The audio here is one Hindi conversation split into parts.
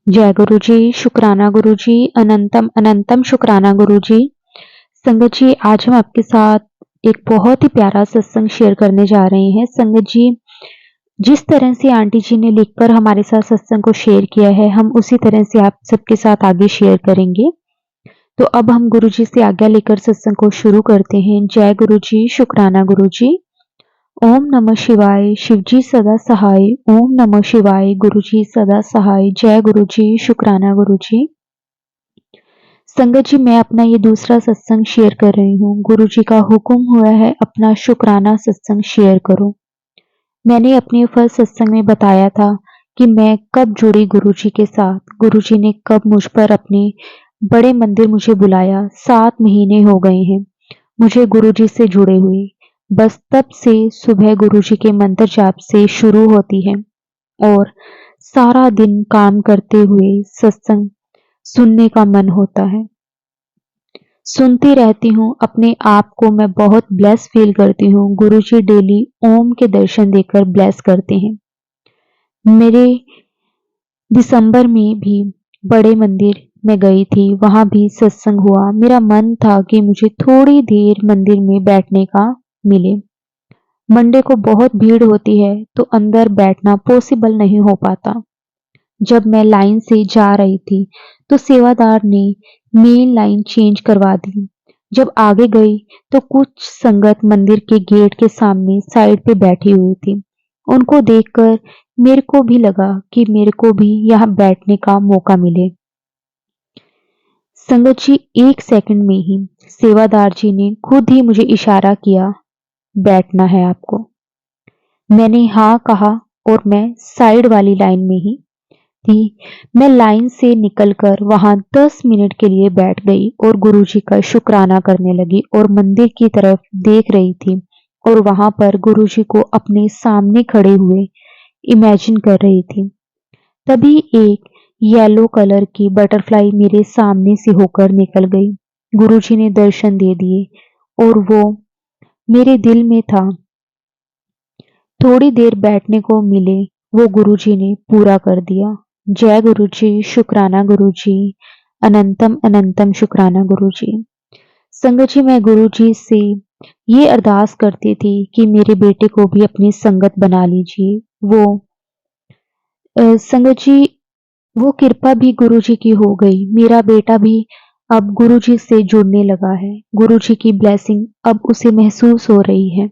जय गुरु जी, शुक्राना गुरु जी, अनंतम अनंतम शुक्राना गुरु जी। संगत जी, आज हम आपके साथ एक बहुत ही प्यारा सत्संग शेयर करने जा रहे हैं। संगत जी, जिस तरह से आंटी जी ने लिखकर हमारे साथ सत्संग को शेयर किया है, हम उसी तरह से आप सबके साथ आगे शेयर करेंगे। तो अब हम गुरु जी से आज्ञा लेकर सत्संग को शुरू करते हैं। जय गुरु जी, शुक्राना गुरु जी। ओम नमः शिवाय, शिवजी सदा सहाय। ओम नमः शिवाय, गुरु जी सदा सहाय। जय गुरु जी, शुक्राना गुरु जी। संगत जी, मैं अपना ये दूसरा सत्संग शेयर कर रही हूँ। गुरु जी का हुक्म हुआ है अपना शुक्राना सत्संग शेयर करो। मैंने अपने फर्स्ट सत्संग में बताया था कि मैं कब जुड़ी गुरु जी के साथ, गुरु जी ने कब मुझ पर अपने बड़े मंदिर मुझे बुलाया। 7 महीने हो गए हैं मुझे गुरु जी से जुड़े हुए। बस तब से सुबह गुरु जी के मंत्र जाप से शुरू होती है और सारा दिन काम करते हुए सत्संग सुनने का मन होता है। सुनती रहती हूँ, अपने आप को मैं बहुत ब्लेस फील करती हूँ। गुरु जी डेली ओम के दर्शन देकर ब्लेस करते हैं। मेरे दिसंबर में भी बड़े मंदिर में गई थी, वहां भी सत्संग हुआ। मेरा मन था कि मुझे थोड़ी देर मंदिर में बैठने का मिले। मंडे को बहुत भीड़ होती है तो अंदर बैठना पॉसिबल नहीं हो पाता। जब मैं लाइन से जा रही थी तो सेवादार ने मेन लाइन चेंज करवा दी। जब आगे गई तो कुछ संगत मंदिर के गेट के सामने साइड पे बैठी हुई थी। उनको देखकर मेरे को भी लगा कि मेरे को भी यहाँ बैठने का मौका मिले। संगत जी, 1 सेकंड में ही सेवादार जी ने खुद ही मुझे इशारा किया, बैठना है आपको। मैंने हाँ कहा और मैं साइड वाली लाइन में ही थी। मैं लाइन से निकलकर वहां 10 मिनट के लिए बैठ गई और गुरुजी का शुक्राना करने लगी और मंदिर की तरफ देख रही थी और वहां पर गुरुजी को अपने सामने खड़े हुए इमेजिन कर रही थी। तभी एक येलो कलर की बटरफ्लाई मेरे सामने से होकर निकल गई। गुरुजी ने दर्शन दे दिए और वो मेरे दिल में था। थोड़ी देर बैठने को मिले, वो गुरुजी ने पूरा कर दिया। जय गुरुजी, शुक्राना गुरुजी, अनंतम अनंतम शुक्राना गुरुजी। संगत जी, मैं गुरुजी से ये अरदास करती थी कि मेरे बेटे को भी अपनी संगत बना लीजिए। वो संगत जी, वो कृपा भी गुरुजी की हो गई। मेरा बेटा भी अब गुरुजी से जुड़ने लगा है। गुरुजी की ब्लेसिंग अब उसे महसूस हो रही है।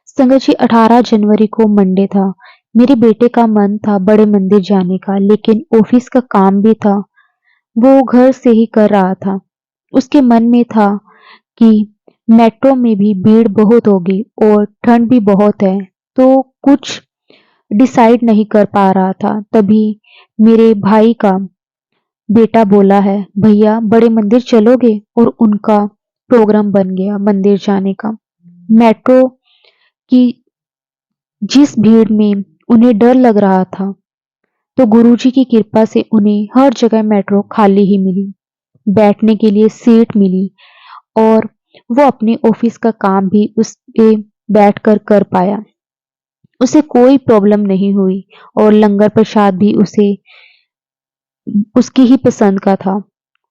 संगत जी, 18 जनवरी को मंडे था। मेरे बेटे का मन था बड़े मंदिर जाने का, लेकिन ऑफिस का काम भी था। वो घर से ही कर रहा था। उसके मन में था कि मेट्रो में भी भीड़ बहुत होगी और ठंड भी बहुत है, तो कुछ डिसाइड नहीं कर पा रहा था। तभी मेरे भाई का बेटा बोला है, भैया बड़े मंदिर चलोगे? और उनका प्रोग्राम बन गया मंदिर जाने का। मेट्रो की जिस भीड़ में उन्हें डर लग रहा था, तो गुरुजी की कृपा से उन्हें हर जगह मेट्रो खाली ही मिली, बैठने के लिए सीट मिली और वो अपने ऑफिस का काम भी उस पे बैठकर कर पाया। उसे कोई प्रॉब्लम नहीं हुई और लंगर प्रसाद भी उसे उसकी ही पसंद का था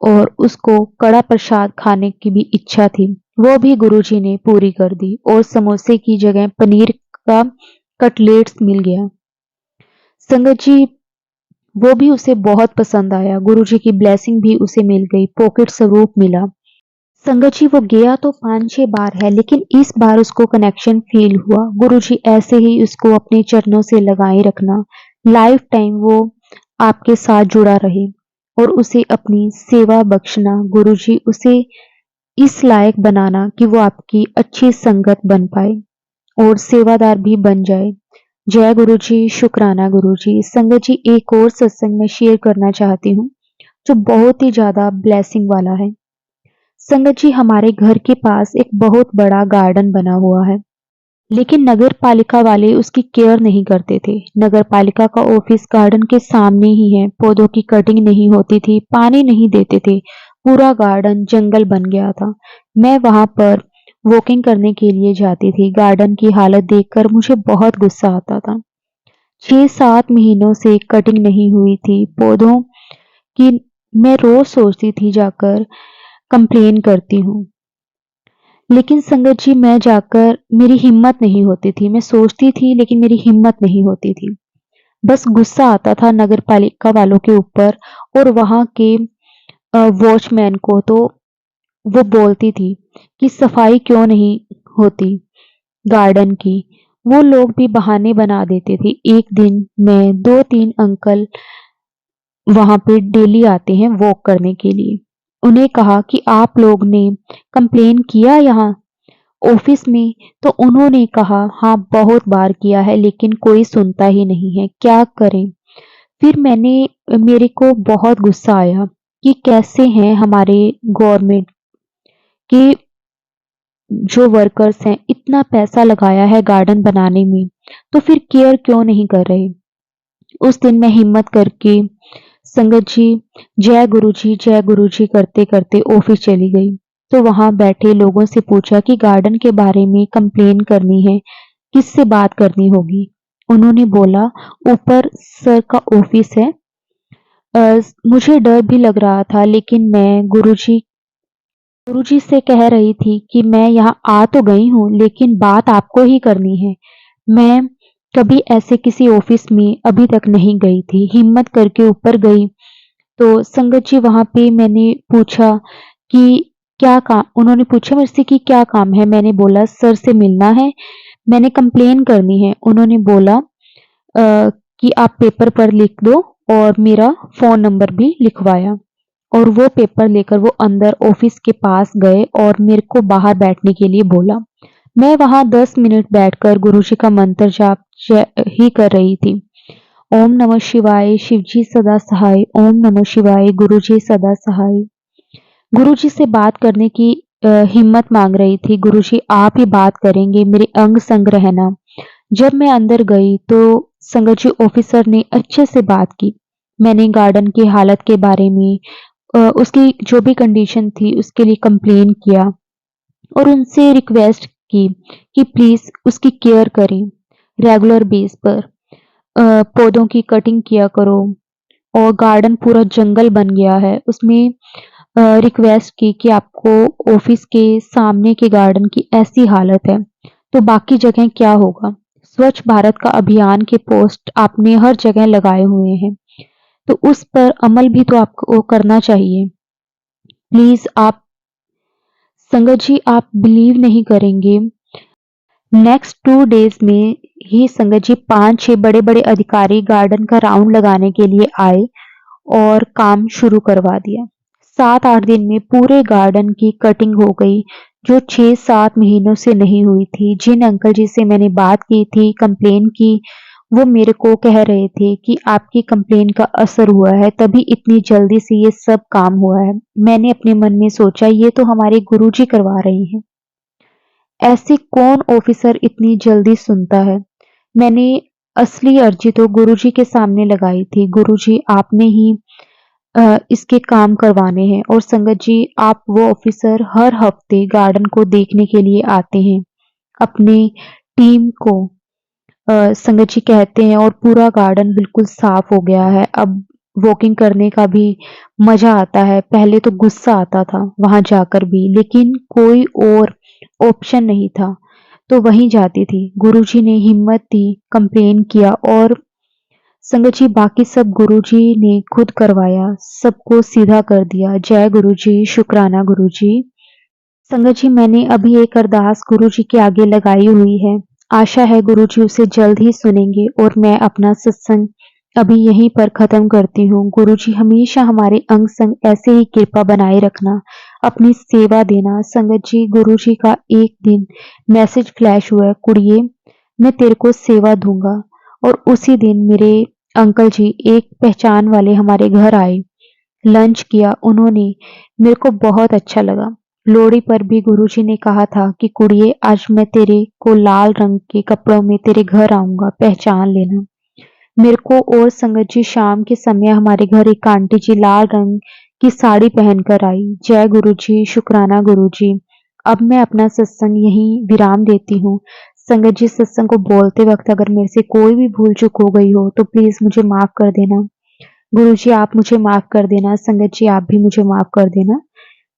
और उसको कड़ा प्रसाद खाने की भी इच्छा थी। वो भी गुरुजी ने पूरी कर दी और समोसे की जगह पनीर का कटलेट्स मिल गया। संगत जी, वो भी उसे बहुत पसंद आया। गुरुजी की ब्लेसिंग भी उसे मिल गई, पॉकेट स्वरूप मिला। संगत जी, वो गया तो 5-6 बार है, लेकिन इस बार उसको कनेक्शन फील हुआ। गुरुजी ऐसे ही उसको अपने चरणों से लगाए रखना, लाइफ टाइम वो आपके साथ जुड़ा रहे और उसे अपनी सेवा बख्शना। गुरुजी उसे इस लायक बनाना कि वो आपकी अच्छी संगत बन पाए और सेवादार भी बन जाए। जय गुरु जी, शुक्राना गुरु जी। संगत जी, एक और सत्संग मैं शेयर करना चाहती हूँ जो बहुत ही ज्यादा ब्लेसिंग वाला है। संगत जी, हमारे घर के पास एक बहुत बड़ा गार्डन बना हुआ है, लेकिन नगर पालिका वाले उसकी केयर नहीं करते थे। नगर पालिका का ऑफिस गार्डन के सामने ही है। पौधों की कटिंग नहीं होती थी, पानी नहीं देते थे। पूरा गार्डन जंगल बन गया था। मैं वहां पर वॉकिंग करने के लिए जाती थी। गार्डन की हालत देखकर मुझे बहुत गुस्सा आता था। 6-7 महीनों से कटिंग नहीं हुई थी पौधों की। मैं रोज सोचती थी जाकर कंप्लेन करती हूँ, लेकिन संगत जी मैं जाकर मेरी हिम्मत नहीं होती थी। मैं सोचती थी लेकिन मेरी हिम्मत नहीं होती थी। बस गुस्सा आता था नगर पालिका वालों के ऊपर और वहाँ के वॉचमैन को। तो वो बोलती थी कि सफाई क्यों नहीं होती गार्डन की। वो लोग भी बहाने बना देते थे। एक दिन मैं 2-3 अंकल वहां पे डेली आते हैं वॉक करने के लिए। उन्हें कहा कि आप लोग ने कंप्लेन किया यहाँ ऑफिस में? तो उन्होंने कहा हाँ बहुत बार किया है लेकिन कोई सुनता ही नहीं है, क्या करें। फिर मेरे को बहुत गुस्सा आया कि कैसे हैं हमारे गवर्नमेंट के जो वर्कर्स हैं, इतना पैसा लगाया है गार्डन बनाने में, तो फिर केयर क्यों नहीं कर रहे। उस दिन मैं हिम्मत करके संगत जी जय गुरु जी करते करते ऑफिस चली गई। तो वहां बैठे लोगों से पूछा कि गार्डन के बारे में कंप्लेन करनी है, किससे बात करनी होगी। उन्होंने बोला ऊपर सर का ऑफिस है। मुझे डर भी लग रहा था लेकिन मैं गुरुजी से कह रही थी कि मैं यहाँ आ तो गई हूँ लेकिन बात आपको ही करनी है। मैं कभी ऐसे किसी ऑफिस में अभी तक नहीं गई थी। हिम्मत करके ऊपर गई तो संगत जी वहां पे मैंने पूछा कि क्या काम। उन्होंने पूछा मेरे से कि क्या काम है। मैंने बोला सर से मिलना है, मैंने कंप्लेन करनी है। उन्होंने बोला कि आप पेपर पर लिख दो और मेरा फोन नंबर भी लिखवाया। और वो पेपर लेकर वो अंदर ऑफिस के पास गए और मेरे को बाहर बैठने के लिए बोला। मैं वहां 10 मिनट बैठकर गुरुजी का मंत्र जाप ही कर रही थी। ओम नमः शिवाय, शिवजी सदा सहाय। ओम नमः शिवाय, गुरुजी सदा सहाय। गुरुजी से बात करने की हिम्मत मांग रही थी। गुरुजी आप ही बात करेंगे, मेरे अंग संग रहना। जब मैं अंदर गई तो संगत जी ऑफिसर ने अच्छे से बात की। मैंने गार्डन की हालत के बारे में, उसकी जो भी कंडीशन थी उसके लिए कंप्लेन किया और उनसे रिक्वेस्ट की कि प्लीज उसकी केयर करें रेगुलर बेस पर। पौधों की कटिंग किया करो और गार्डन पूरा जंगल बन गया है उसमें। रिक्वेस्ट की कि आपको ऑफिस के सामने के गार्डन की ऐसी हालत है तो बाकी जगह क्या होगा। स्वच्छ भारत का अभियान के पोस्ट आपने हर जगह लगाए हुए हैं तो उस पर अमल भी तो आपको करना चाहिए। प्लीज आप। संगत जी आप बिलीव नहीं करेंगे, नेक्स्ट 2 डेज में ही संगत जी 5-6 बड़े बड़े अधिकारी गार्डन का राउंड लगाने के लिए आए और काम शुरू करवा दिया। 7-8 दिन में पूरे गार्डन की कटिंग हो गई जो 6-7 महीनों से नहीं हुई थी। जिन अंकल जी से मैंने बात की थी, कंप्लेन की, वो मेरे को कह रहे थे कि आपकी कंप्लेन का असर हुआ है तभी इतनी जल्दी से ये सब काम हुआ है। मैंने अपने मन में सोचा ये तो हमारे गुरुजी करवा रहे हैं। ऐसे कौन ऑफिसर इतनी जल्दी सुनता है। मैंने असली अर्जी तो गुरुजी के सामने लगाई थी। गुरुजी आपने ही इसके काम करवाने हैं। और संगत जी आप वो ऑफिसर हर हफ्ते गार्डन को देखने के लिए आते हैं अपने टीम को। संगत जी कहते हैं और पूरा गार्डन बिल्कुल साफ हो गया है। अब वॉकिंग करने का भी मजा आता है। पहले तो गुस्सा आता था वहां जाकर भी लेकिन कोई और ऑप्शन नहीं था तो वहीं जाती थी। गुरुजी ने हिम्मत दी, कंप्लेन किया और संगत जी बाकी सब गुरुजी ने खुद करवाया, सबको सीधा कर दिया। जय गुरुजी, शुक्राना गुरुजी। संगत जी मैंने अभी एक अरदास गुरुजी के आगे लगाई हुई है। आशा है गुरुजी उसे जल्द ही सुनेंगे और मैं अपना सत्संग अभी यहीं पर खत्म करती हूँ। गुरुजी हमेशा हमारे अंग संग ऐसे ही कृपा बनाए रखना, अपनी सेवा देना। संगत जी गुरुजी का एक दिन मैसेज फ्लैश हुआ, कुड़िए मैं तेरे को सेवा दूंगा। और उसी दिन मेरे अंकल जी एक पहचान वाले हमारे घर आए, लंच किया उन्होंने, मेरे को बहुत अच्छा लगा। लोहड़ी पर भी गुरुजी ने कहा था कि कुड़िए आज मैं तेरे को लाल रंग के कपड़ों में तेरे घर आऊंगा, पहचान लेना। मेरे को और संगत जी शाम के समय हमारे घर एक आंटी जी लाल रंग की साड़ी पहनकर आई। जय गुरुजी, शुक्राना गुरुजी। अब मैं अपना सत्संग यहीं विराम देती हूँ। संगत जी, सत्संग को बोलते वक्त अगर मेरे से कोई भी भूल चूक हो गई हो तो प्लीज मुझे माफ कर देना। गुरु जी, आप मुझे माफ कर देना। संगत जी, आप भी मुझे माफ कर देना।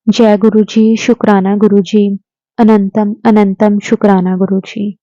जय गुरु जी, शुक्राना गुरु जी, अनंतम अनंतम शुक्राना गुरु जी।